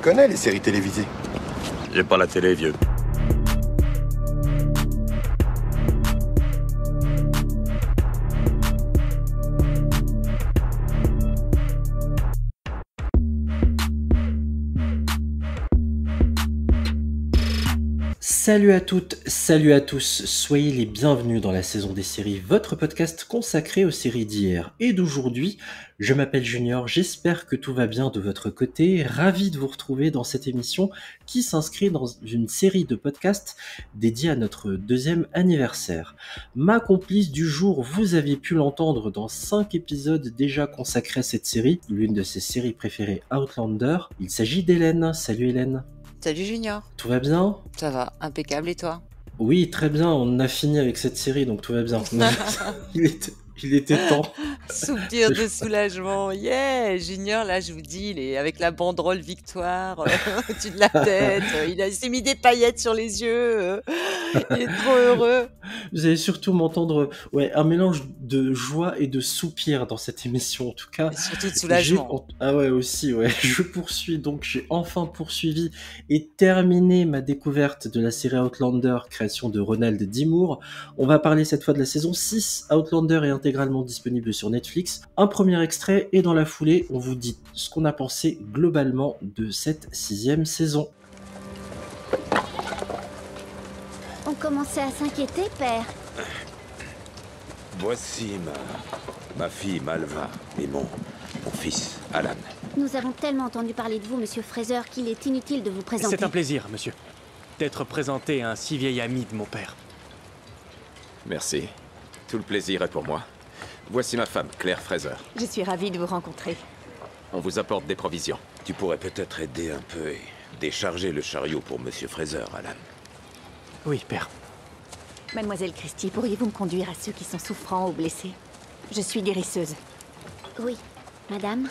connais les séries télévisées. J'ai pas la télé, vieux. Salut à toutes, salut à tous, soyez les bienvenus dans la saison des séries, votre podcast consacré aux séries d'hier et d'aujourd'hui. Je m'appelle Junior, j'espère que tout va bien de votre côté, ravi de vous retrouver dans cette émission qui s'inscrit dans une série de podcasts dédiée à notre 2e anniversaire. Ma complice du jour, vous aviez pu l'entendre dans 5 épisodes déjà consacrés à cette série, l'une de ses séries préférées, Outlander. Il s'agit d'Hélène. Salut Hélène. Salut Junior. Tout va bien ? Ça va, impeccable, et toi? Oui, très bien, on a fini avec cette série, donc tout va bien. il était temps. Soupir de soulagement, yeah. Junior, là, je vous dis, il est avec la banderole victoire au-dessus de la tête, il s'est mis des paillettes sur les yeux, il est trop heureux. Vous allez surtout m'entendre un mélange de joie et de soupir dans cette émission, en tout cas. Et surtout de soulagement. Ah ouais, aussi, ouais. Je poursuis, donc j'ai enfin poursuivi et terminé ma découverte de la série Outlander, création de Ronald D. Moore. On va parler cette fois de la saison 6. Outlander est intégralement disponible sur Netflix. Un premier extrait et dans la foulée, on vous dit ce qu'on a pensé globalement de cette 6e saison. On commençait à s'inquiéter, père. Voici ma fille Malva et mon fils Alan. Nous avons tellement entendu parler de vous, monsieur Fraser, qu'il est inutile de vous présenter. C'est un plaisir, monsieur, d'être présenté à un si vieil ami de mon père. Merci. Tout le plaisir est pour moi. Voici ma femme, Claire Fraser. Je suis ravie de vous rencontrer. On vous apporte des provisions. Tu pourrais peut-être aider un peu et décharger le chariot pour Monsieur Fraser, Alan. Oui, père. Mademoiselle Christie, pourriez-vous me conduire à ceux qui sont souffrants ou blessés? Je suis guérisseuse. Oui, madame.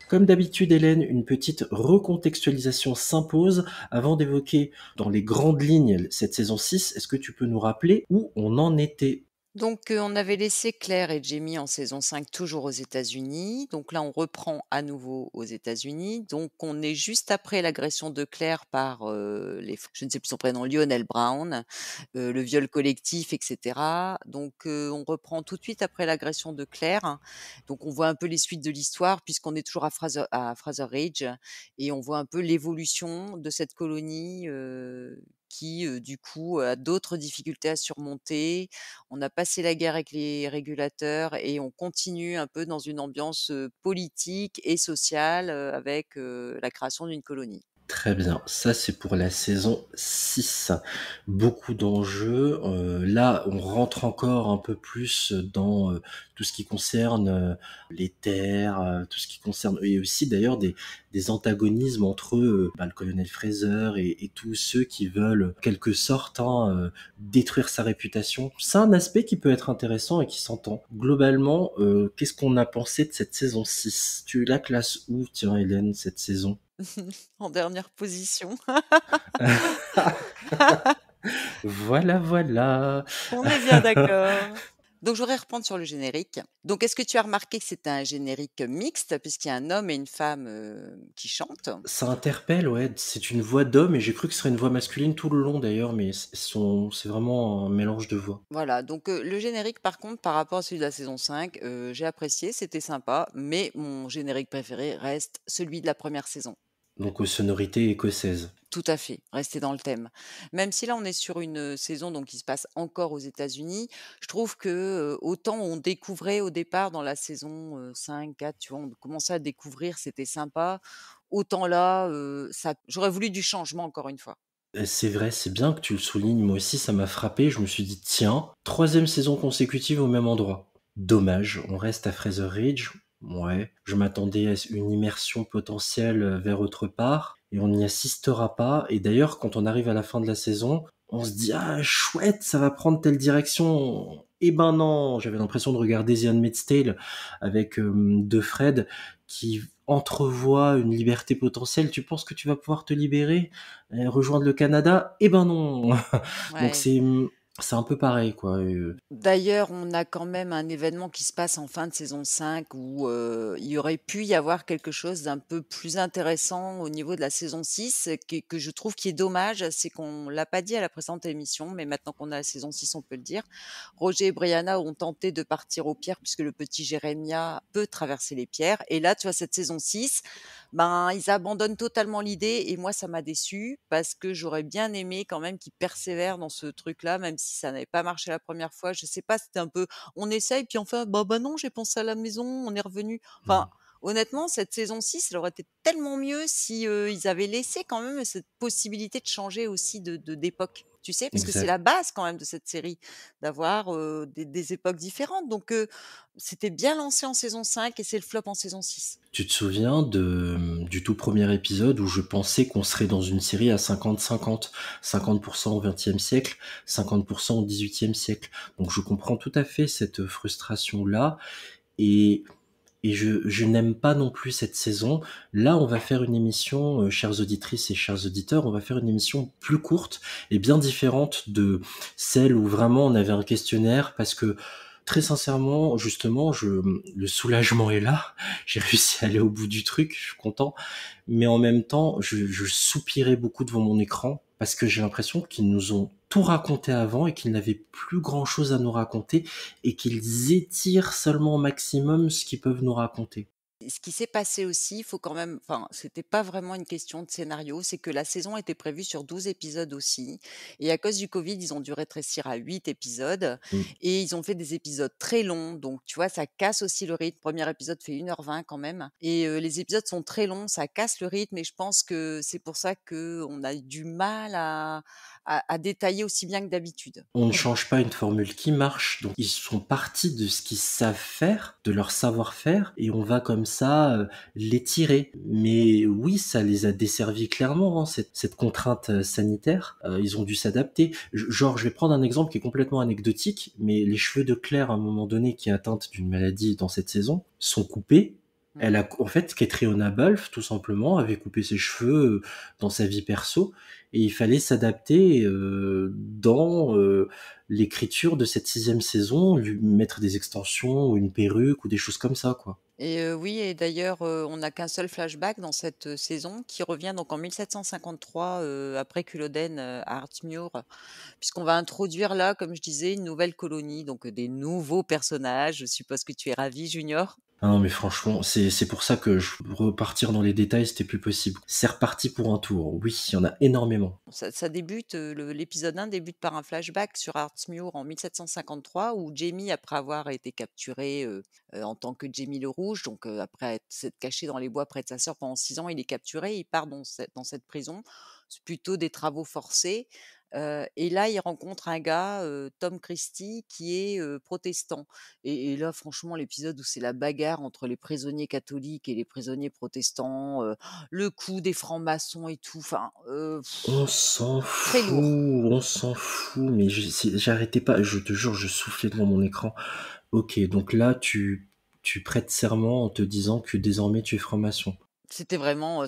Comme d'habitude, Hélène, une petite recontextualisation s'impose avant d'évoquer dans les grandes lignes cette saison 6. Est-ce que tu peux nous rappeler où on en était ? Donc, on avait laissé Claire et Jamie en saison 5 toujours aux États-Unis. Donc là, on reprend à nouveau aux États-Unis. Donc, on est juste après l'agression de Claire par je ne sais plus son prénom, Lionel Brown, le viol collectif, etc. Donc, on reprend tout de suite après l'agression de Claire. Donc, on voit un peu les suites de l'histoire puisqu'on est toujours à Fraser Ridge et on voit un peu l'évolution de cette colonie qui, du coup, a d'autres difficultés à surmonter. On a passé la guerre avec les régulateurs et on continue un peu dans une ambiance politique et sociale avec la création d'une colonie. Très bien, ça c'est pour la saison 6. Beaucoup d'enjeux. Là, on rentre encore un peu plus dans tout ce qui concerne les terres, tout ce qui concerne... Et aussi d'ailleurs des antagonismes entre le colonel Fraser et tous ceux qui veulent, en quelque sorte, détruire sa réputation. C'est un aspect qui peut être intéressant et qui s'entend. Globalement, qu'est-ce qu'on a pensé de cette saison 6 ? Tu la classes où, tiens Hélène, cette saison ? En dernière position. Voilà. On est bien d'accord. Donc, je voudrais reprendre sur le générique. Donc, est-ce que tu as remarqué que c'était un générique mixte, puisqu'il y a un homme et une femme qui chantent? Ça interpelle, ouais. C'est une voix d'homme et j'ai cru que ce serait une voix masculine tout le long d'ailleurs, mais c'est vraiment un mélange de voix. Voilà, donc le générique, par contre, par rapport à celui de la saison 5, j'ai apprécié, c'était sympa, mais mon générique préféré reste celui de la première saison. Donc aux sonorités écossaises. Tout à fait, rester dans le thème. Même si là, on est sur une saison donc qui se passe encore aux États-Unis, je trouve que autant on découvrait au départ dans la saison 5, 4, tu vois, on commençait à découvrir, c'était sympa. Autant là, j'aurais voulu du changement encore une fois. C'est vrai, c'est bien que tu le soulignes. Moi aussi, ça m'a frappé. Je me suis dit, tiens, 3e saison consécutive au même endroit. Dommage, on reste à Fraser Ridge. Ouais, je m'attendais à une immersion potentielle vers autre part et on n'y assistera pas. Et d'ailleurs, quand on arrive à la fin de la saison, on se dit ah chouette, ça va prendre telle direction. Eh ben non, j'avais l'impression de regarder The Handmaid's Tale avec De Fred qui entrevoit une liberté potentielle. Tu penses que tu vas pouvoir te libérer, rejoindre le Canada? Eh ben non. Ouais. Donc c'est un peu pareil, quoi. D'ailleurs, on a quand même un événement qui se passe en fin de saison 5 où il y aurait pu y avoir quelque chose d'un peu plus intéressant au niveau de la saison 6 que je trouve qui est dommage, c'est qu'on l'a pas dit à la précédente émission, mais maintenant qu'on a la saison 6, on peut le dire. Roger et Brianna ont tenté de partir aux pierres puisque le petit Jérémia peut traverser les pierres. Et là, tu vois, cette saison 6, ben, ils abandonnent totalement l'idée et moi, ça m'a déçue parce que j'aurais bien aimé quand même qu'ils persévèrent dans ce truc-là, même si ça n'avait pas marché la première fois. Je sais pas, c'était un peu, on essaye, puis enfin, bah non, j'ai pensé à la maison, on est revenu. Enfin, honnêtement, cette saison 6, elle aurait été tellement mieux si ils avaient laissé quand même cette possibilité de changer aussi d'époque. Tu sais, parce que c'est Exact. la base quand même de cette série, d'avoir des époques différentes. Donc, c'était bien lancé en saison 5 et c'est le flop en saison 6. Tu te souviens du tout premier épisode où je pensais qu'on serait dans une série à 50-50, 50% au XXe siècle, 50% au XVIIIe siècle. Donc je comprends tout à fait cette frustration-là et, et je n'aime pas non plus cette saison. Là, on va faire une émission, chères auditrices et chers auditeurs, on va faire une émission plus courte et bien différente de celle où vraiment on avait un questionnaire parce que très sincèrement, justement, le soulagement est là. J'ai réussi à aller au bout du truc, je suis content. Mais en même temps, je soupirais beaucoup devant mon écran parce que j'ai l'impression qu'ils nous ont tout raconté avant et qu'ils n'avaient plus grand chose à nous raconter et qu'ils étirent seulement au maximum ce qu'ils peuvent nous raconter. Ce qui s'est passé aussi, il faut quand même, enfin, c'était pas vraiment une question de scénario, c'est que la saison était prévue sur 12 épisodes aussi. Et à cause du Covid, ils ont dû rétrécir à 8 épisodes. Mm. Et ils ont fait des épisodes très longs. Donc, tu vois, ça casse aussi le rythme. Le premier épisode fait 1h20 quand même. Et les épisodes sont très longs, ça casse le rythme. Et je pense que c'est pour ça qu'on a eu du mal à détailler aussi bien que d'habitude. On ne change pas une formule qui marche, donc ils sont partis de ce qu'ils savent faire, de leur savoir-faire, et on va comme ça l'étirer. Mais oui, ça les a desservis clairement, hein, cette contrainte sanitaire. Ils ont dû s'adapter. Genre, je vais prendre un exemple qui est complètement anecdotique, mais les cheveux de Claire, à un moment donné, qui est atteinte d'une maladie dans cette saison, sont coupés. Elle a, en fait, Catriona Balfe, tout simplement, avait coupé ses cheveux dans sa vie perso, et il fallait s'adapter dans l'écriture de cette 6e saison, lui mettre des extensions, ou une perruque, ou des choses comme ça, quoi. Et oui, et d'ailleurs, on n'a qu'un seul flashback dans cette saison qui revient donc en 1753 après Culloden à Hartmuir, puisqu'on va introduire là, comme je disais, une nouvelle colonie, donc des nouveaux personnages. Je suppose que tu es ravi, Junior. Ah non, mais franchement, c'est pour ça que repartir dans les détails, c'était plus possible. C'est reparti pour un tour. Oui, il y en a énormément. Ça débute, l'épisode 1 débute par un flashback sur Hartmuir en 1753 où Jamie, après avoir été capturé en tant que Jamie le Rouge, donc après s'être caché dans les bois près de sa sœur pendant 6 ans, il est capturé, il part dans cette prison. C'est plutôt des travaux forcés. Et là, il rencontre un gars, Tom Christie, qui est protestant. Et là, franchement, l'épisode où c'est la bagarre entre les prisonniers catholiques et les prisonniers protestants, le coup des francs-maçons et tout, enfin, On s'en très fout, lourd. on s'en fout, mais j'arrêtais pas, je te jure, je soufflais devant mon écran. Ok, donc là, tu prêtes serment en te disant que désormais tu es franc-maçon. C'était vraiment,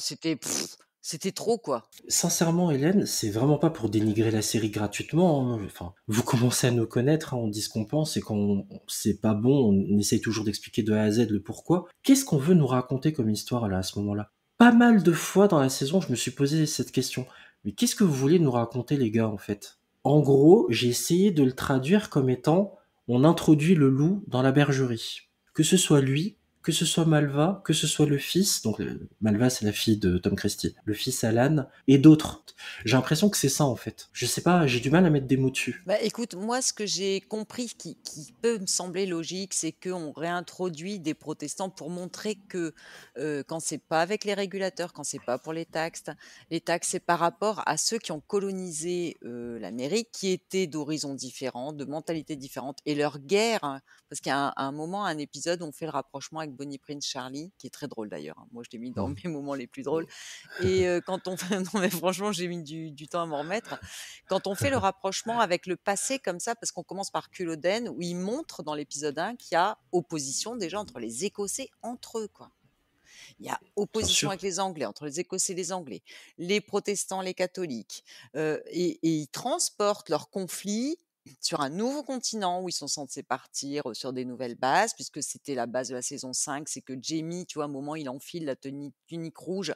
c'était trop, quoi. Sincèrement, Hélène, c'est vraiment pas pour dénigrer la série gratuitement, hein. Enfin, vous commencez à nous connaître, hein, on dit ce qu'on pense et quand c'est pas bon, on essaye toujours d'expliquer de A à Z le pourquoi. Qu'est-ce qu'on veut nous raconter comme histoire là à ce moment-là? Pas mal de fois dans la saison, je me suis posé cette question. Mais qu'est-ce que vous voulez nous raconter, les gars, en fait? En gros, j'ai essayé de le traduire comme étant on introduit le loup dans la bergerie. Que ce soit lui, que ce soit Malva, que ce soit le fils, donc Malva c'est la fille de Tom Christie, le fils Alan, et d'autres. J'ai l'impression que c'est ça en fait. Je sais pas, j'ai du mal à mettre des mots dessus. Bah, écoute, moi, ce que j'ai compris qui peut me sembler logique, c'est qu'on réintroduit des protestants pour montrer que quand c'est pas avec les régulateurs, quand c'est pas pour les taxes, c'est par rapport à ceux qui ont colonisé l'Amérique, qui étaient d'horizons différents, de mentalités différentes, et leur guerre, hein, parce qu'il y a un moment, un épisode où on fait le rapprochement avec Bonnie Prince Charlie, qui est très drôle d'ailleurs, hein. Moi, je l'ai mis dans mes moments les plus drôles. Et quand on fait, non mais franchement, j'ai mis du temps à m'en remettre. Quand on fait le rapprochement avec le passé comme ça, parce qu'on commence par Culloden, où il montre dans l'épisode 1 qu'il y a opposition déjà entre les Écossais entre eux, quoi. Il y a Bien opposition sûr. avec les Anglais, entre les Écossais et les Anglais, les protestants, les catholiques. Et ils transportent leurs conflits sur un nouveau continent où ils sont censés partir sur des nouvelles bases, puisque c'était la base de la saison 5. C'est que Jamie, tu vois, à un moment, il enfile la tunique rouge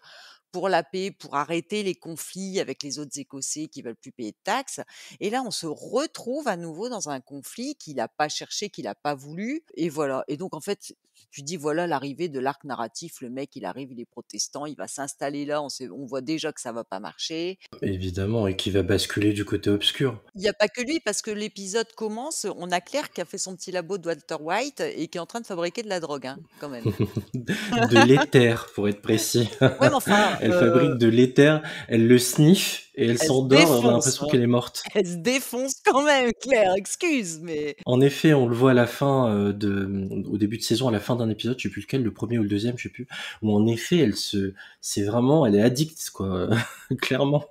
pour la paix, pour arrêter les conflits avec les autres Écossais qui veulent plus payer de taxes. Et là, on se retrouve à nouveau dans un conflit qu'il n'a pas cherché, qu'il n'a pas voulu. Et voilà. Et donc, en fait, tu dis, voilà l'arrivée de l'arc narratif. Le mec, il arrive, il est protestant, il va s'installer là. On voit déjà que ça va pas marcher. Évidemment, et qui va basculer du côté obscur. Il n'y a pas que lui, parce que l'épisode commence, on a Claire qui a fait son petit labo de Walter White et qui est en train de fabriquer de la drogue, hein, quand même. De l'éther, pour être précis. Ouais, mais enfin, Elle fabrique de l'éther, elle le sniffe et elle elle se s'endort, on a défonce, l'impression hein. qu'elle est morte. Elle se défonce quand même, Claire, excuse, mais En effet, on le voit à la fin au début de saison, à la fin d'un épisode, je sais plus lequel, le premier ou le deuxième, je sais plus, où en effet, elle est addicte, quoi, clairement.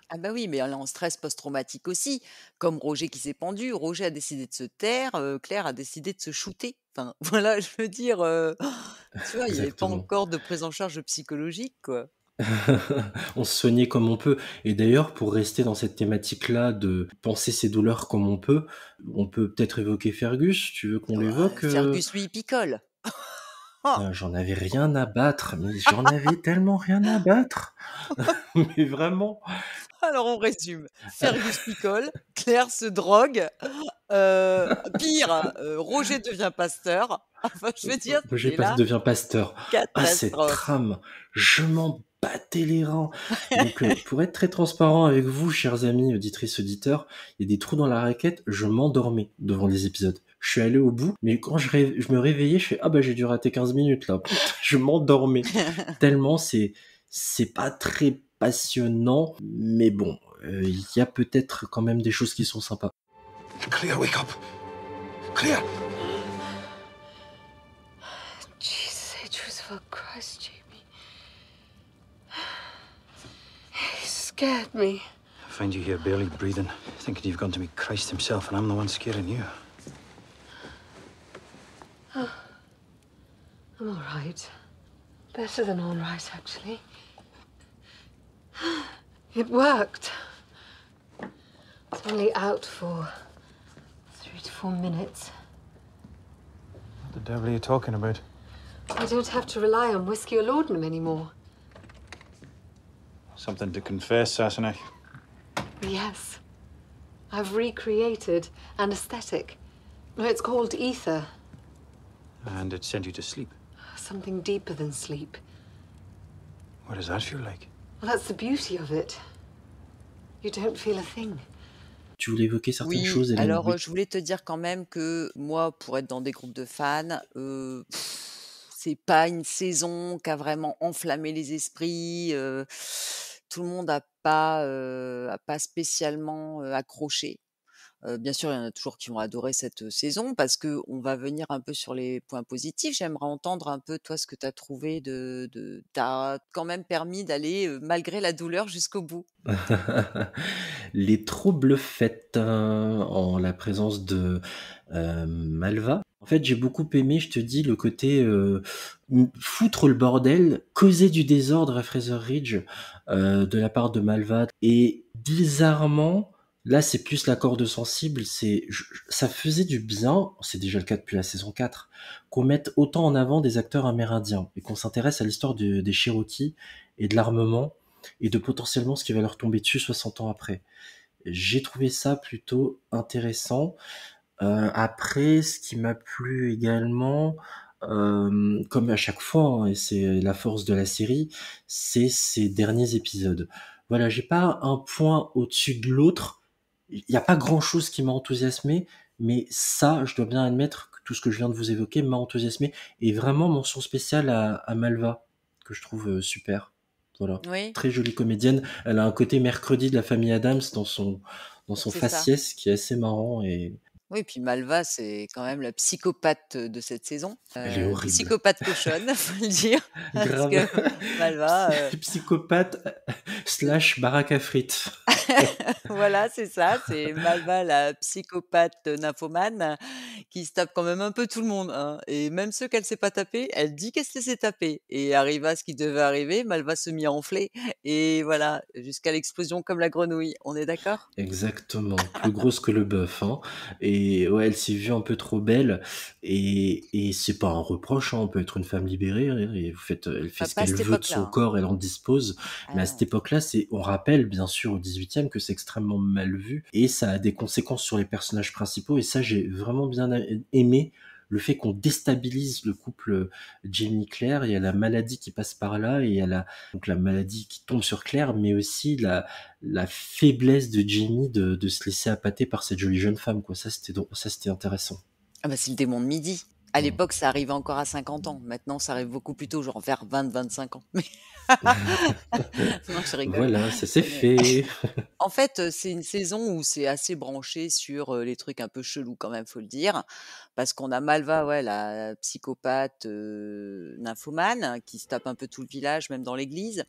ah bah oui, mais elle est en stress post-traumatique aussi, comme Roger qui s'est pendu. Roger a décidé de se taire, Claire a décidé de se shooter. Enfin, voilà, je veux dire, tu vois, il n'y avait pas Exactement. encore de prise en charge psychologique, quoi. On se soignait comme on peut. Et d'ailleurs, pour rester dans cette thématique-là de penser ses douleurs comme on peut peut-être évoquer Fergus. Tu veux qu'on l'évoque Fergus, lui, il picole. Oh, J'en avais rien à battre, mais j'en avais tellement rien à battre. Mais vraiment. alors on résume. Fergus picole, Claire se drogue, pire, Roger devient pasteur. Enfin, je veux dire, Roger c'est la devient pasteur. Ah, cette catastrophe. trame, je m'en battais les reins. Donc, pour être très transparent avec vous, chers amis, auditrices, auditeurs, il y a des trous dans la raquette, je m'endormais devant les épisodes. Je suis allé au bout, mais quand je me réveillais, je fais, ah bah j'ai dû rater 15 minutes là. Je m'endormais. Tellement c'est pas très passionnant, mais bon, il y a peut-être quand même des choses qui sont sympas. Clea, wake up! Clea! Jesus, Idris, for Christ, Jamie. He scared me. I find you here barely breathing, thinking you've gone to meet Christ himself, and I'm the one scaring you. Oh, I'm all right. Better than all right, actually. It worked. I was only out for 3 to 4 minutes. What the devil are you talking about? I don't have to rely on whiskey or laudanum anymore. Something to confess, Sassenach? Yes. I've recreated an aesthetic. It's called ether. And it sent you to sleep. Something deeper than sleep. What does that feel like? Well, that's the beauty of it. You don't feel a thing. Tu voulais évoquer certaines Oui, choses, Hélène? alors Oui. je voulais te dire quand même que moi, pour être dans des groupes de fans, c'est pas une saison qui a vraiment enflammé les esprits. Tout le monde a pas spécialement accroché. Bien sûr, il y en a toujours qui vont adorer cette saison parce que on va venir un peu sur les points positifs. J'aimerais entendre un peu toi ce que tu as trouvé t'as quand même permis d'aller malgré la douleur jusqu'au bout. Les troubles faits en la présence de Malva. En fait, j'ai beaucoup aimé, je te dis, le côté foutre le bordel, causer du désordre à Fraser Ridge de la part de Malva. Et bizarrement, là, c'est plus la corde sensible. Ça faisait du bien, c'est déjà le cas depuis la saison 4, qu'on mette autant en avant des acteurs amérindiens et qu'on s'intéresse à l'histoire des Cherokees et de l'armement et de potentiellement ce qui va leur tomber dessus 60 ans après. J'ai trouvé ça plutôt intéressant. Après, ce qui m'a plu également, comme à chaque fois, hein, et c'est la force de la série, c'est ces derniers épisodes. Voilà, j'ai pas un point au-dessus de l'autre. Il n'y a pas grand-chose qui m'a enthousiasmé, mais ça, je dois bien admettre que tout ce que je viens de vous évoquer m'a enthousiasmé. Et vraiment, mention spéciale à Malva, que je trouve super. Voilà. Oui, Très jolie comédienne. Elle a un côté mercredi de la famille Adams dans son c'est ça. faciès qui est assez marrant et Oui, puis Malva, c'est quand même la psychopathe de cette saison. elle est horrible. Psychopathe cochonne, faut le dire. Parce Grave. que Malva, Psychopathe slash baraque à frites. Voilà, c'est ça, c'est Malva, la psychopathe nymphomane, qui se tape quand même un peu tout le monde, hein. Et même ceux qu'elle s'est pas tapés, elle dit qu'elle se les s'est tapés. Et arriva ce qui devait arriver, Malva se mit à enfler. Et voilà, jusqu'à l'explosion comme la grenouille. On est d'accord? Exactement, plus grosse que le bœuf, hein. Et ouais, elle s'est vue un peu trop belle. Et c'est pas un reproche, hein. On peut être une femme libérée. Et elle fait Bah, ce pas à qu'elle cette veut de époque-là, son hein. corps, elle en dispose. Ah Mais à cette non. époque-là, on rappelle bien sûr au 18e que c'est extrêmement mal vu. Et ça a des conséquences sur les personnages principaux. Et ça, j'ai vraiment bien aimé le fait qu'on déstabilise le couple Jamie-Claire. Il y a la maladie qui passe par là. Et il y a donc la maladie qui tombe sur Claire, mais aussi la faiblesse de Jamie de se laisser appâter par cette jolie jeune femme, quoi. Ça, c'était intéressant. Ah bah, c'est le démon de midi. À Mm. l'époque, ça arrivait encore à 50 ans. Maintenant, ça arrive beaucoup plus tôt, genre vers 20-25 ans. Mais non, je rigole. Voilà, ça c'est Mais fait. en fait, c'est une saison où c'est assez branché sur, les trucs un peu chelous quand même, faut le dire. Parce qu'on a Malva, ouais, la psychopathe, nymphomane, qui se tape un peu tout le village, même dans l'église,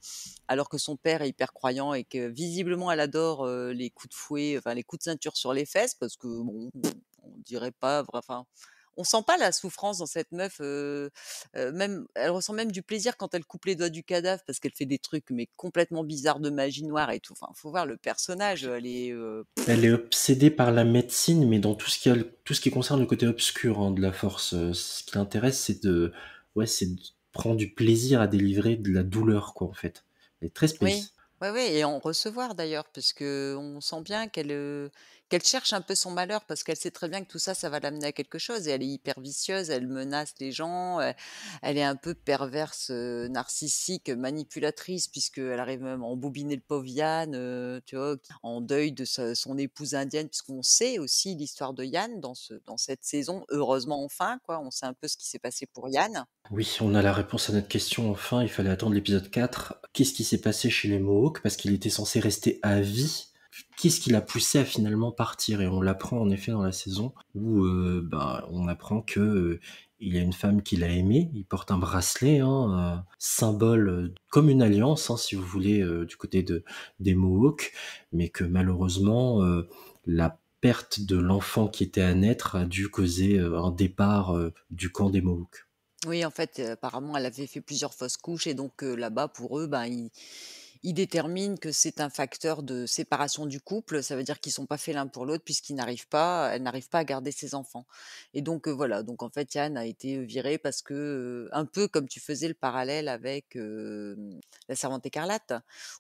alors que son père est hyper croyant et que visiblement elle adore, les coups de fouet, enfin les coups de ceinture sur les fesses parce que bon, on dirait pas enfin, on sent pas la souffrance dans cette meuf, même elle ressent même du plaisir quand elle coupe les doigts du cadavre parce qu'elle fait des trucs mais complètement bizarres de magie noire et tout. Enfin, faut voir le personnage, elle est, Elle est obsédée par la médecine, mais dans tout ce qui concerne le côté obscur, hein, de la force. Ce qui l'intéresse, c'est de prendre du plaisir à délivrer de la douleur, quoi, en fait. Elle est très oui, space. ouais, ouais et en recevoir d'ailleurs, parce que on sent bien qu'elle cherche un peu son malheur parce qu'elle sait très bien que tout ça, ça va l'amener à quelque chose et elle est hyper vicieuse, elle menace les gens, elle est un peu perverse, narcissique, manipulatrice puisqu'elle arrive même à embobiner le pauvre Yann, tu vois? En deuil de son épouse indienne puisqu'on sait aussi l'histoire de Yann dans cette saison. Heureusement enfin quoi, on sait un peu ce qui s'est passé pour Yann. Oui, on a la réponse à notre question enfin, il fallait attendre l'épisode 4. Qu'est-ce qui s'est passé chez les Mohawks? Parce qu'il était censé rester à vie. Qu'est-ce qui l'a poussé à finalement partir? Et on l'apprend en effet dans la saison où on apprend que il y a une femme qu'il a aimée. Il porte un bracelet, hein, symbole comme une alliance, hein, si vous voulez, du côté des Mohawks, mais que malheureusement la perte de l'enfant qui était à naître a dû causer un départ du camp des Mohawks. Oui, en fait, apparemment, elle avait fait plusieurs fausses couches et donc là-bas, pour eux, ben, ils déterminent que c'est un facteur de séparation du couple. Ça veut dire qu'ils sont pas faits l'un pour l'autre elle n'arrive pas à garder ses enfants et donc voilà, donc en fait, Yann a été, viré parce que, un peu comme tu faisais le parallèle avec, La Servante écarlate,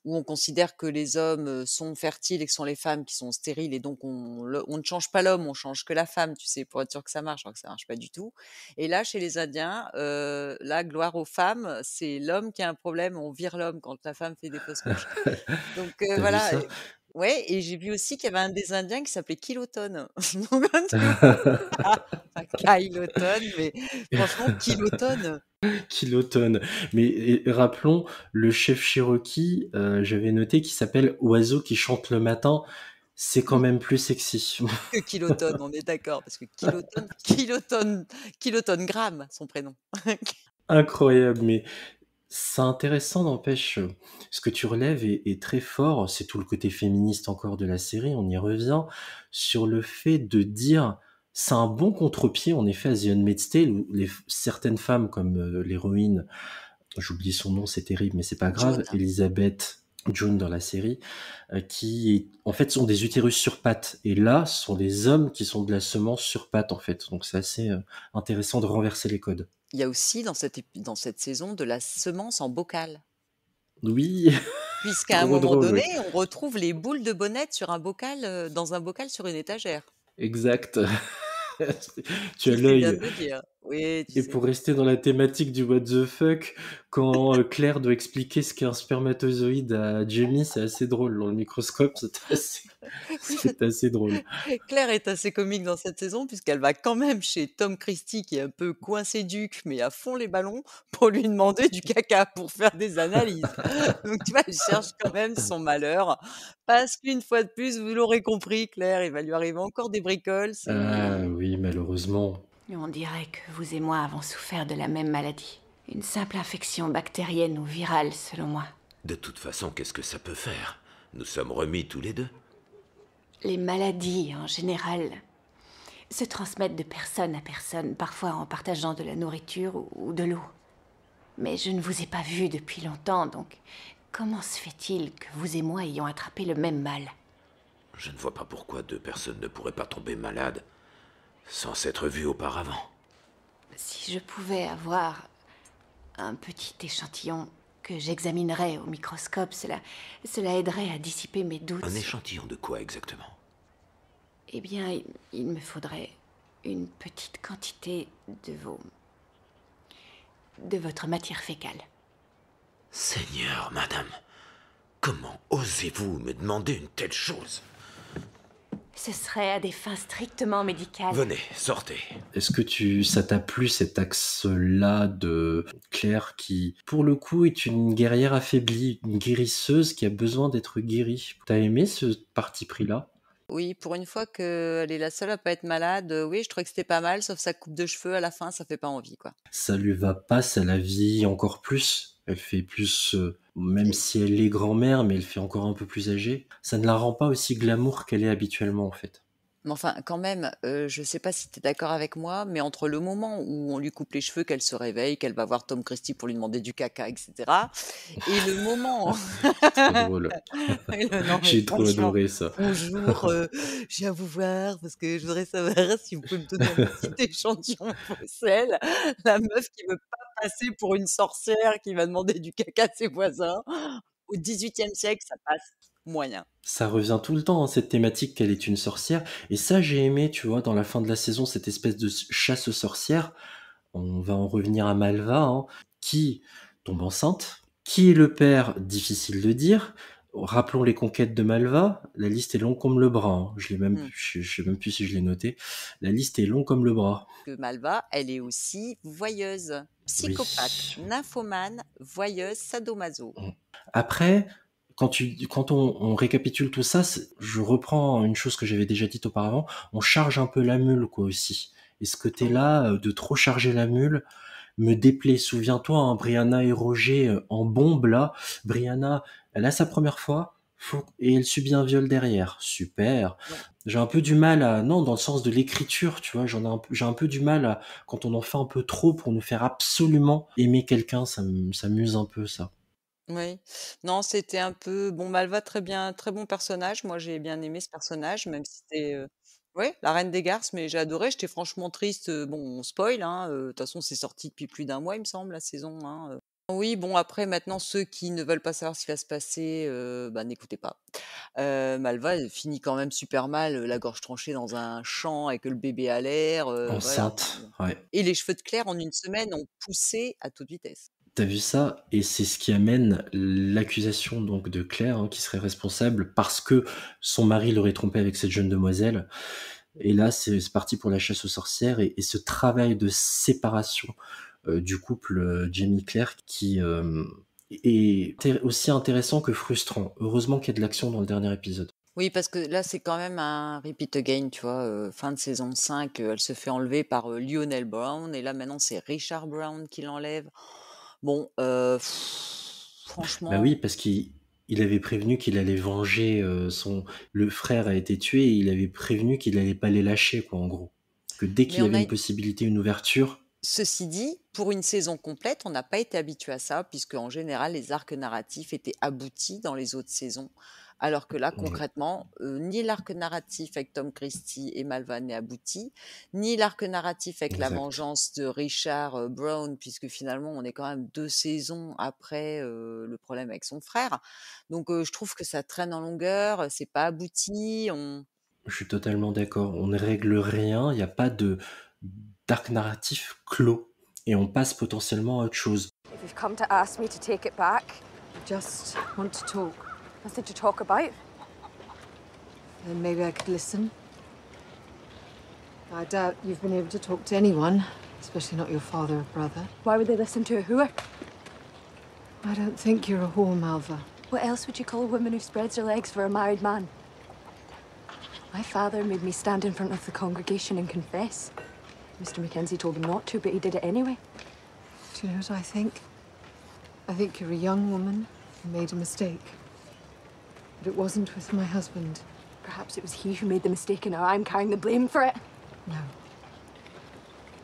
où on considère que les hommes, sont fertiles et que ce sont les femmes qui sont stériles et donc on ne change pas l'homme, on change que la femme, tu sais, pour être sûr que ça marche, alors que ça marche pas du tout. Et là, chez les Indiens, là, gloire aux femmes, c'est l'homme qui a un problème, on vire l'homme quand la femme fait des fausses couches. Donc T'as vu voilà, ça? ouais et j'ai vu aussi qu'il y avait un des Indiens qui s'appelait Kiloton. Donc tu vois? Enfin Kyloton, mais franchement Kiloton. Kiloton. Mais rappelons, le chef Cherokee, j'avais noté qu'il s'appelle Oiseau qui chante le matin. C'est quand même plus sexy. Que Kiloton, on est d'accord, parce que Kiloton Gramme, son prénom. Incroyable, mais c'est intéressant, n'empêche. Ce que tu relèves est très fort. C'est tout le côté féministe encore de la série. On y revient sur le fait de dire. C'est un bon contre-pied, en effet, à The Handmaid's Tale, où certaines femmes, comme l'héroïne, j'oublie son nom, c'est terrible, mais c'est pas grave, June. Elizabeth June dans la série, qui en fait sont des utérus sur pattes. Et là, ce sont des hommes qui sont de la semence sur pattes, en fait. Donc c'est assez intéressant de renverser les codes. Il y a aussi dans cette saison de la semence en bocal. Oui, Puisqu'à un trop moment drôle, donné, oui. on retrouve les boules de bonnette sur un bocal, dans un bocal sur une étagère. Exact. Tu as Tu fais bien l'œil. de le dire. Oui, tu Et sais. pour rester dans la thématique du what the fuck, quand Claire doit expliquer ce qu'est un spermatozoïde à Jamie, c'est assez drôle. Dans le microscope, c'est assez drôle. Claire est assez comique dans cette saison puisqu'elle va quand même chez Tom Christie qui est un peu coincé duc mais à fond les ballons pour lui demander du caca pour faire des analyses. Donc tu vois, elle cherche quand même son malheur parce qu'une fois de plus, vous l'aurez compris, Claire, il va lui arriver encore des bricoles. Ah C'est oui, malheureusement. On dirait que vous et moi avons souffert de la même maladie. Une simple infection bactérienne ou virale, selon moi. De toute façon, qu'est-ce que ça peut faire? Nous sommes remis tous les deux. Les maladies, en général, se transmettent de personne à personne, parfois en partageant de la nourriture ou de l'eau. Mais je ne vous ai pas vu depuis longtemps, donc comment se fait-il que vous et moi ayons attrapé le même mal? Je ne vois pas pourquoi deux personnes ne pourraient pas tomber malades sans s'être vues auparavant. Si je pouvais avoir un petit échantillon que j'examinerais au microscope, cela aiderait à dissiper mes doutes. Un échantillon de quoi exactement? Eh bien, il me faudrait une petite quantité de votre matière fécale. Seigneur, madame, comment osez-vous me demander une telle chose? Ce serait à des fins strictement médicales. Venez, sortez. Est-ce que ça t'a plu cet axe-là de Claire qui, pour le coup, est une guerrière affaiblie, une guérisseuse qui a besoin d'être guérie? T'as aimé ce parti pris-là? Oui, pour une fois qu'elle est la seule à pas être malade, oui, je trouvais que c'était pas mal, sauf sa coupe de cheveux à la fin, ça fait pas envie, quoi. Ça lui va pas, ça la vieillit encore plus. Elle fait plus, même si elle est grand-mère, mais elle fait encore un peu plus âgée. Ça ne la rend pas aussi glamour qu'elle est habituellement, en fait. Mais enfin, quand même, je sais pas si tu es d'accord avec moi, mais entre le moment où on lui coupe les cheveux, qu'elle se réveille, qu'elle va voir Tom Christie pour lui demander du caca, etc. Et le moment... C'est trop drôle. Non, mais J'ai trop franchement, adoré ça. bonjour, je viens vous voir parce que je voudrais savoir si vous pouvez me donner un petit échantillon de vos selles. La meuf qui veut pas passer pour une sorcière qui va demander du caca à ses voisins. Au XVIIIe siècle, ça passe moyen. Ça revient tout le temps, hein, cette thématique qu'elle est une sorcière. Et ça, j'ai aimé, tu vois, dans la fin de la saison, cette espèce de chasse aux sorcières. On va en revenir à Malva, hein, qui tombe enceinte. Qui est le père? Difficile de dire. Rappelons les conquêtes de Malva. La liste est longue comme le bras, hein. Je sais même plus si je l'ai noté. La liste est longue comme le bras. Que Malva, elle est aussi voyeuse, psychopathe, Oui. nymphomane, voyeuse, sadomaso. Après, quand on récapitule tout ça, je reprends une chose que j'avais déjà dite auparavant, on charge un peu la mule, quoi, aussi. Et ce côté-là, de trop charger la mule, me déplaît. Souviens-toi, hein, Brianna et Roger en bombe, là. Brianna, elle a sa première fois, et elle subit un viol derrière. Super. Ouais. J'ai un peu du mal non, dans le sens de l'écriture, tu vois, j'ai un peu du mal quand on en fait un peu trop pour nous faire absolument aimer quelqu'un, ça m'amuse un peu, ça. Oui. Non, c'était un peu bon, Malva, très bien, très bon personnage. Moi, j'ai bien aimé ce personnage, même si c'était ouais, la reine des garces, mais j'ai adoré. J'étais franchement triste. Bon, on spoil, hein. De toute façon, c'est sorti depuis plus d'un mois, il me semble, la saison, hein. Oui, bon, après, maintenant, ceux qui ne veulent pas savoir ce qui va se passer, bah, n'écoutez pas. Malva, elle finit quand même super mal, la gorge tranchée dans un champ avec le bébé à l'air, voilà. Enceinte, ouais. Et les cheveux de Claire, en une semaine, ont poussé à toute vitesse. T'as vu ça? Et c'est ce qui amène l'accusation donc de Claire, hein, qui serait responsable parce que son mari l'aurait trompée avec cette jeune demoiselle. Et là, c'est parti pour la chasse aux sorcières et ce travail de séparation du couple Jamie-Claire qui est aussi intéressant que frustrant. Heureusement qu'il y a de l'action dans le dernier épisode. Oui, parce que là, c'est quand même un repeat again, tu vois. Fin de saison 5, elle se fait enlever par Lionel Brown. Et là, maintenant, c'est Richard Brown qui l'enlève. Bon, Bah franchement, oui, parce qu'il avait prévenu qu'il allait venger le frère a été tué et il avait prévenu qu'il allait pas les lâcher, quoi, en gros. Que dès mais qu'il y on avait a... une possibilité, une ouverture, Ceci dit, pour une saison complète, on n'a pas été habitué à ça, puisque en général, les arcs narratifs étaient aboutis dans les autres saisons. Alors que là, ouais. concrètement, ni l'arc narratif avec Tom Christie et Malva n'est abouti, ni l'arc narratif avec la Exact. vengeance de Richard Brown, puisque finalement, on est quand même 2 saisons après le problème avec son frère. Donc, je trouve que ça traîne en longueur, c'est pas abouti. Je suis totalement d'accord. On ne règle rien, il n'y a pas d'arc narratif clos. Et on passe potentiellement à autre chose. If you've come to ask me to take it back, I just want to talk. nothing to talk about. Then maybe I could listen. I doubt you've been able to talk to anyone, especially not your father or brother. Why would they listen to a whore? I don't think you're a whore, Malva. What else would you call a woman who spreads her legs for a married man? My father made me stand in front of the congregation and confess. Mr. Mackenzie told him not to, but he did it anyway. Do you know what I think? I think you're a young woman I made a mistake. But it wasn't with my husband. Perhaps it was he who made the mistake and now I'm carrying the blame for it.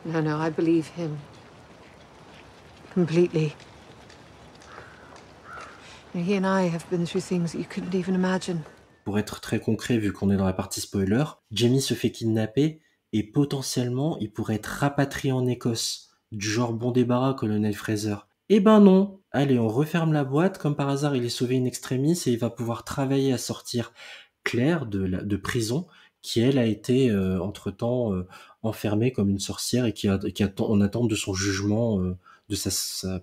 No. No, I believe him. Completely. And he and I have been through things that you couldn't even imagine. Pour être très concret, vu qu'on est dans la partie spoiler, Jamie se fait kidnapper et potentiellement il pourrait être rapatrié en Écosse. Du genre bon débarras, colonel Fraser. Eh ben non. Allez, on referme la boîte. Comme par hasard, il est sauvé in extremis et il va pouvoir travailler à sortir Claire de prison, qui elle a été entre-temps enfermée comme une sorcière et qui attend en attente de son jugement, de sa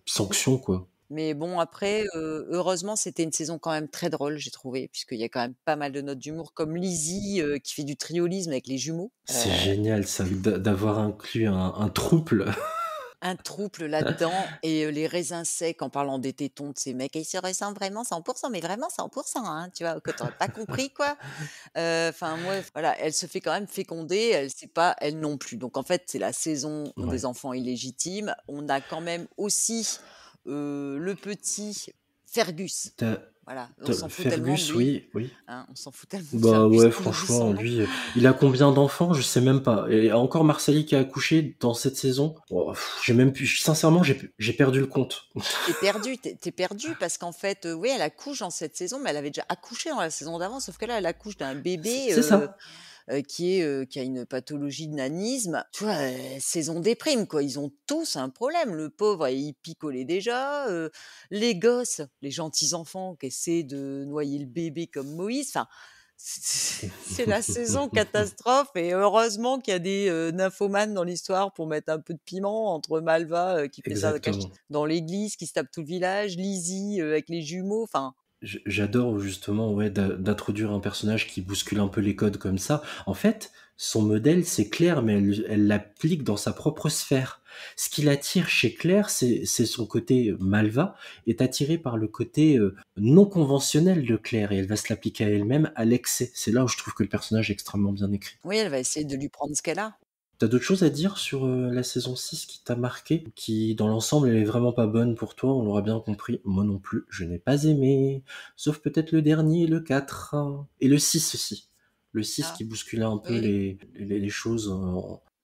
sanction, quoi. Mais bon, après, heureusement, c'était une saison quand même très drôle, j'ai trouvé, puisqu'il y a quand même pas mal de notes d'humour, comme Lizzie, qui fait du triolisme avec les jumeaux. C'est génial ça, d'avoir inclus un trouble. Un trouble là-dedans et les raisins secs en parlant des tétons de ces mecs. Et ils se ressemblent vraiment 100%, mais vraiment 100%, hein, tu vois, que t'aurais pas compris, quoi. Enfin, moi, voilà, elle se fait quand même féconder, elle sait pas, elle non plus. Donc, en fait, c'est la saison Ouais. des enfants illégitimes. On a quand même aussi le petit Fergus. Voilà, on s'en fout tellement de Fergus, lui. oui. Hein, on s'en fout tellement de Bah Fergus ouais, qu'on oublie franchement, son nom. lui, il a combien d'enfants? Je sais même pas. Et encore Marcely qui a accouché dans cette saison. Oh, j'ai même plus, sincèrement, j'ai perdu le compte. T'es perdu parce qu'en fait, oui, elle accouche dans cette saison, mais elle avait déjà accouché dans la saison d'avant, sauf que là, elle accouche d'un bébé C'est ça. qui a une pathologie de nanisme. Tu vois, saison déprime, quoi. Ils ont tous un problème. Le pauvre, il picolait déjà. Les gosses, les gentils enfants qui essaient de noyer le bébé comme Moïse. Enfin, c'est la saison catastrophe. Et heureusement qu'il y a des nymphomanes dans l'histoire pour mettre un peu de piment entre Malva qui fait ça Exactement. dans l'église, qui se tape tout le village, Lizzie avec les jumeaux. Enfin, J'adore justement d'introduire un personnage qui bouscule un peu les codes comme ça. En fait, son modèle, c'est Claire, mais elle l'applique dans sa propre sphère. Ce qui l'attire chez Claire, c'est son côté Malva, est attiré par le côté non conventionnel de Claire, et elle va se l'appliquer à elle-même à l'excès. C'est là où je trouve que le personnage est extrêmement bien écrit. oui, elle va essayer de lui prendre ce qu'elle a. T'as d'autres choses à dire sur la saison 6 qui t'a marqué, qui dans l'ensemble elle est vraiment pas bonne pour toi, on l'aura bien compris. Moi non plus, je n'ai pas aimé, sauf peut-être le dernier, le 4, et le 6 aussi. Le 6 qui bousculait un peu oui. les choses.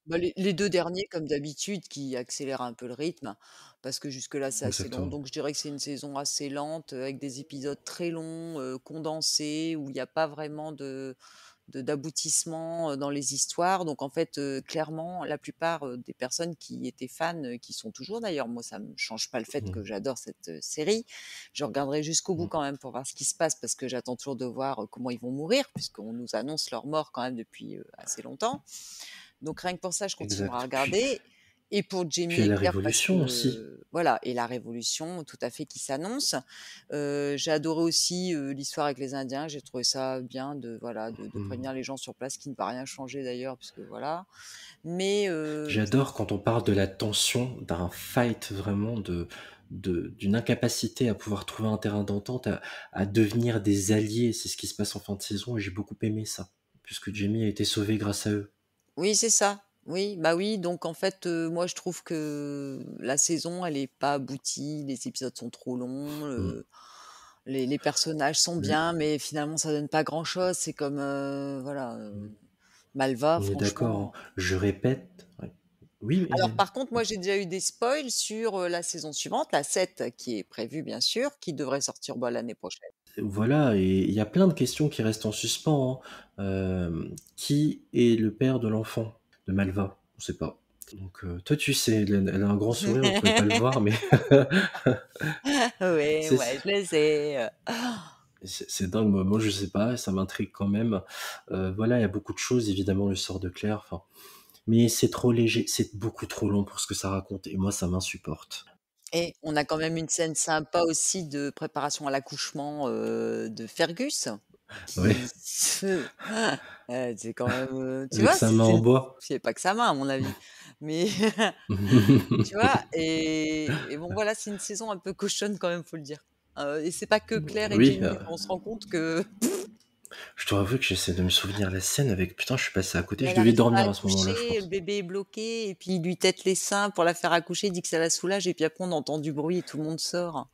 Bah, les 2 derniers, comme d'habitude, qui accélèrent un peu le rythme, parce que jusque-là, c'est assez lent. Exactement. Donc je dirais que c'est une saison assez lente, avec des épisodes très longs, condensés, où il y a pas vraiment d'aboutissement, dans les histoires. Donc en fait, clairement, la plupart, des personnes qui étaient fans, qui sont toujours d'ailleurs, moi ça me change pas le fait que j'adore cette, série. Je regarderai jusqu'au bout quand même pour voir ce qui se passe, parce que j'attends toujours de voir, comment ils vont mourir, puisqu'on nous annonce leur mort quand même depuis, assez longtemps. Donc rien que pour ça, je continuerai à Exact. regarder. Et pour Puis Jamie il y a et la Claire, parce révolution aussi. que voilà, et la révolution, tout à fait, qui s'annonce. J'ai adoré aussi l'histoire avec les Indiens. J'ai trouvé ça bien de prévenir les gens sur place, qui ne va rien changer d'ailleurs, puisque voilà. Mais J'adore quand on parle de la tension d'un fight vraiment d'une incapacité à pouvoir trouver un terrain d'entente, à devenir des alliés. C'est ce qui se passe en fin de saison et j'ai beaucoup aimé ça, puisque Jamie a été sauvé grâce à eux. oui, c'est ça. Oui, bah oui. Donc en fait, moi je trouve que la saison, elle est pas aboutie. Les épisodes sont trop longs. Les personnages sont bien, mais finalement ça donne pas grand-chose. C'est comme Malva, On est d'accord, hein. franchement. Je répète. Ouais. Oui, Alors Hélène. par contre, moi j'ai déjà eu des spoils sur la saison suivante, la 7, qui est prévue bien sûr, qui devrait sortir l'année prochaine. Voilà, et il y a plein de questions qui restent en suspens, hein. Qui est le père de l'enfant de Malva? On sait pas. Donc toi tu sais, Hélène, elle a un grand sourire, vous pouvez pas le voir, mais Oui, c'est ouais, je le sais. c'est dingue. Moi je sais pas, ça m'intrigue quand même. Voilà, il y a beaucoup de choses, évidemment le sort de Claire, enfin, mais c'est trop léger, c'est beaucoup trop long pour ce que ça raconte, et moi ça m'insupporte. Et on a quand même une scène sympa aussi de préparation à l'accouchement de Fergus, Ouais. qui se... c'est quand même, tu Avec vois, sa main en bois. c'est pas que sa main à mon avis, mais tu vois, et bon voilà, c'est une saison un peu cochonne quand même, faut le dire. Et c'est pas que Claire et Oui, Jamie, on se rend compte que je dois avouer que j'essaie de me souvenir la scène avec... Putain, je suis passé à côté, je elle devais arrive pas à dormir à ce moment-là, je accoucher, le pense. bébé est bloqué, et puis il lui tète les seins pour la faire accoucher, il dit que ça la soulage, et puis après on entend du bruit et tout le monde sort.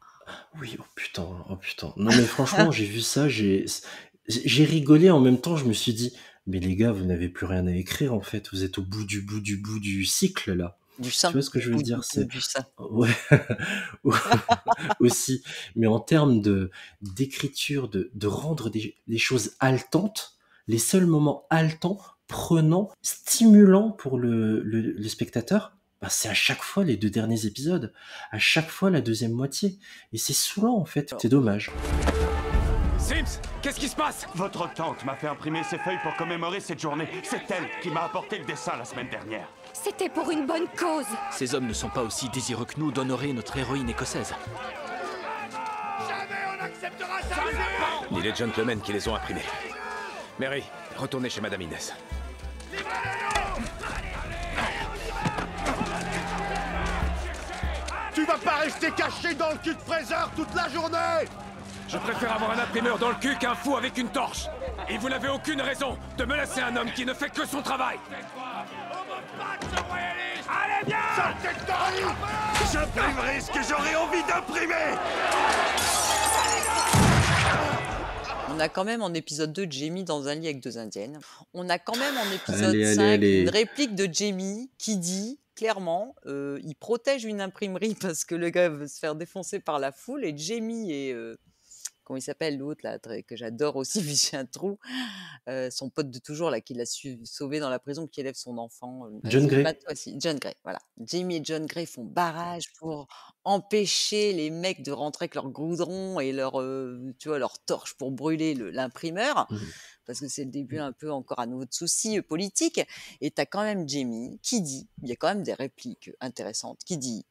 Oui, oh putain, oh putain. Non mais franchement, j'ai vu ça, j'ai rigolé en même temps, je me suis dit, mais les gars, vous n'avez plus rien à écrire en fait, vous êtes au bout du cycle là. Du Tu sein, vois ce que au je veux bout dire? du sein. Ouais, aussi, mais en termes d'écriture, de rendre les choses haletantes, les seuls moments haletants, prenants, stimulants pour le spectateur, bah, c'est à chaque fois les 2 derniers épisodes, à chaque fois la deuxième moitié, et c'est saoulant en fait, c'est dommage. Sims, qu'est-ce qui se passe? Votre tante m'a fait imprimer ces feuilles pour commémorer cette journée. C'est elle qui m'a apporté le dessin la semaine dernière. C'était pour une bonne cause. Ces hommes ne sont pas aussi désireux que nous d'honorer notre héroïne écossaise. Ni les gentlemen qui les ont imprimés. Mary, retournez chez Madame Inès. Tu vas pas rester caché dans le cul de Fraser toute la journée! Je préfère avoir un imprimeur dans le cul qu'un fou avec une torche. Et vous n'avez aucune raison de menacer un homme qui ne fait que son travail. Allez, viens! J'imprimerai ce que j'aurai envie d'imprimer! On a quand même en épisode 2 Jamie dans un lit avec 2 indiennes. On a quand même en épisode Allez, 5 allez. une réplique de Jamie qui dit clairement, il protège une imprimerie parce que le gars veut se faire défoncer par la foule et Jamie et comment il s'appelle l'autre là que j'adore aussi, mais j'ai un trou, son pote de toujours là qui l'a sauvé dans la prison, qui élève son enfant. John Grey. Aussi. John Grey, voilà. Jamie et John Grey font barrage pour empêcher les mecs de rentrer avec leur goudron et leur, tu vois, leur torche pour brûler l'imprimeur. Parce que c'est le début un peu encore à nouveau de soucis politiques. Et t'as quand même Jamie qui dit, il y a quand même des répliques intéressantes, qui dit,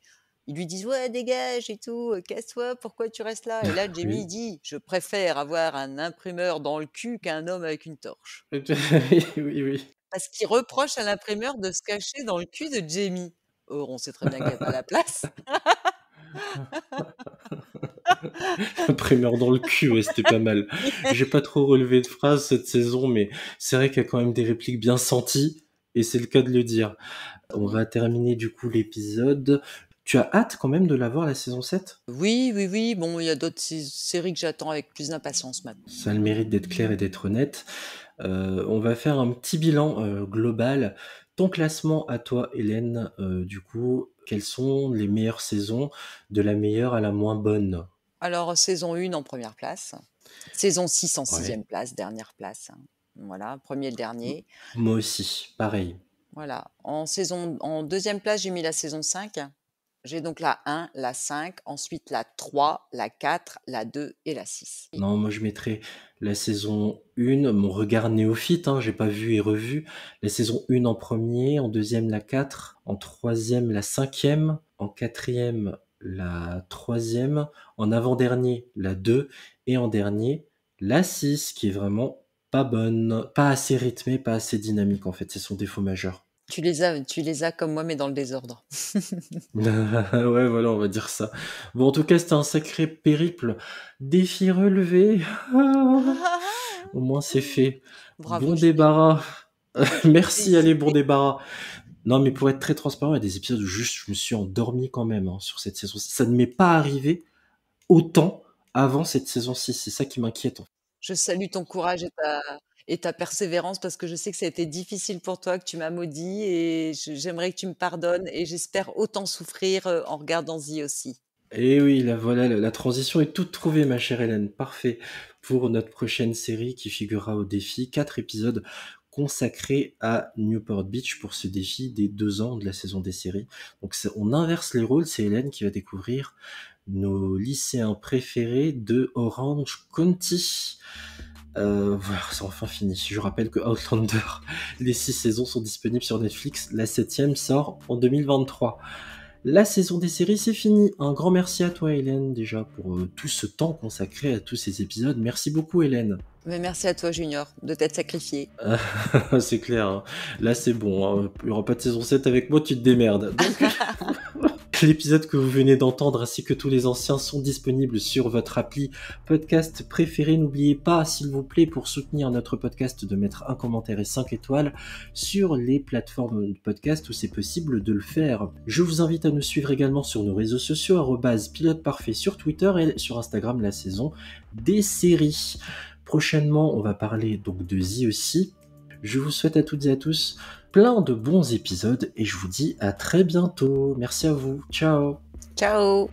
ils lui disent ouais dégage et tout, casse-toi, pourquoi tu restes là? Et là Jamie Oui. il dit, je préfère avoir un imprimeur dans le cul qu'un homme avec une torche. Oui. Parce qu'il reproche à l'imprimeur de se cacher dans le cul de Jamie. Or on sait très bien qu'il n'y a pas la place. Imprimeur dans le cul, ouais, c'était pas mal. J'ai pas trop relevé de phrases cette saison, mais c'est vrai qu'il y a quand même des répliques bien senties, et c'est le cas de le dire. On va terminer du coup l'épisode. Tu as hâte quand même de la voir la saison 7? Oui. Bon, il y a d'autres séries que j'attends avec plus d'impatience maintenant. Ça a le mérite d'être clair et d'être honnête. On va faire un petit bilan global. Ton classement à toi, Hélène, du coup, quelles sont les meilleures saisons, de la meilleure à la moins bonne? Alors, saison 1 en première place. Saison 6 en Ouais. 6e place, dernière place. Voilà, premier et le dernier. Moi aussi, pareil. Voilà. En 2e place, j'ai mis la saison 5. J'ai donc la 1, la 5, ensuite la 3, la 4, la 2 et la 6. Non, moi je mettrais la saison 1, mon regard néophyte, hein, j'ai pas vu et revu. La saison 1 en premier, en deuxième la 4, en troisième la 5e, en quatrième la 3e, en avant-dernier la 2, et en dernier la 6, qui est vraiment pas bonne, pas assez rythmée, pas assez dynamique en fait, c'est son défaut majeur. Tu les as comme moi, mais dans le désordre. Ouais, voilà, on va dire ça. Bon, en tout cas, c'était un sacré périple. Défi relevé. Au moins, c'est fait. Bravo, Bon Julie. débarras. Merci, allez, bon débarras. Non, mais pour être très transparent, il y a des épisodes où juste je me suis endormi quand même, hein, sur cette saison. Ça ne m'est pas arrivé autant avant cette saison 6. C'est ça qui m'inquiète, en fait. Je salue ton courage et ta persévérance parce que je sais que ça a été difficile pour toi, que tu m'as maudit et j'aimerais que tu me pardonnes et j'espère autant souffrir en regardant The aussi. Et oui, voilà, la transition est toute trouvée, ma chère Hélène. Parfait pour notre prochaine série qui figurera au défi. 4 épisodes consacrés à Newport Beach pour ce défi des 2 ans de la saison des séries. Donc on inverse les rôles, c'est Hélène qui va découvrir nos lycéens préférés de Orange County. Voilà, c'est enfin fini. Je rappelle que Outlander, les 6 saisons sont disponibles sur Netflix. La 7e sort en 2023. La saison des séries, c'est fini. Un grand merci à toi, Hélène, déjà, pour tout ce temps consacré à tous ces épisodes. Merci beaucoup, Hélène. Mais merci à toi, Junior, de t'être sacrifié. C'est clair. Hein. Là, c'est bon. Hein. Il n'y aura pas de saison 7 avec moi, tu te démerdes. Donc... L'épisode que vous venez d'entendre ainsi que tous les anciens sont disponibles sur votre appli podcast préféré. N'oubliez pas, s'il vous plaît, pour soutenir notre podcast, de mettre un commentaire et 5 étoiles sur les plateformes de podcast où c'est possible de le faire. Je vous invite à nous suivre également sur nos réseaux sociaux, @piloteparfait sur Twitter et sur Instagram, la saison des séries. Prochainement, on va parler donc de The aussi. Je vous souhaite à toutes et à tous plein de bons épisodes et je vous dis à très bientôt. Merci à vous. Ciao. Ciao.